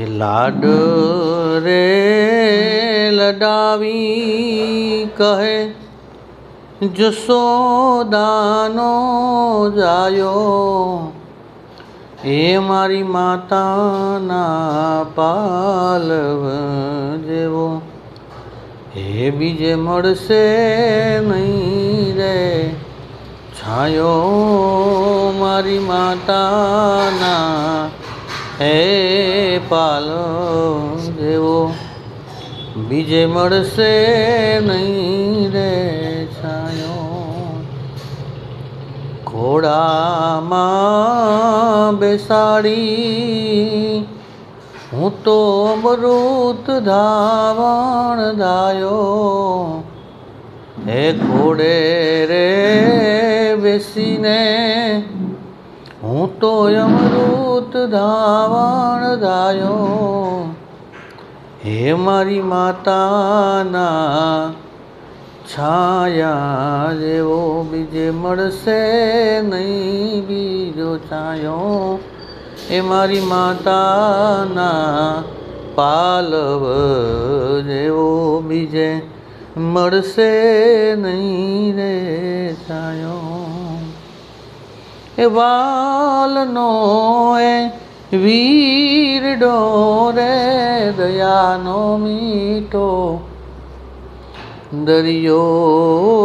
એ લાડ રે લડાવી કહે જશોદાનો જાયો, એ મારી માતાના પાલવ જેવો એ બીજે મળશે નહીં રે છાયો, મારી માતાના હે પાલવ જેવો બીજે મળશે નહીં રે છાયો. ઘોડામાં બેસાડી હું તો અમૃત ધાવણ ધાયો, એ ઘોડે રે બેસીને હું તો અમૃત ધાવણ ધાયો, હે મારી માતાના છાયા જેવો બીજે મળશે નહીં બીજો છાયો, એ મારી માતાના પાલવ જેવો બીજે મળશે નહીં રે છાયો. એ વાલનો એ વીરડો રે દયાનો મીઠો દરિયો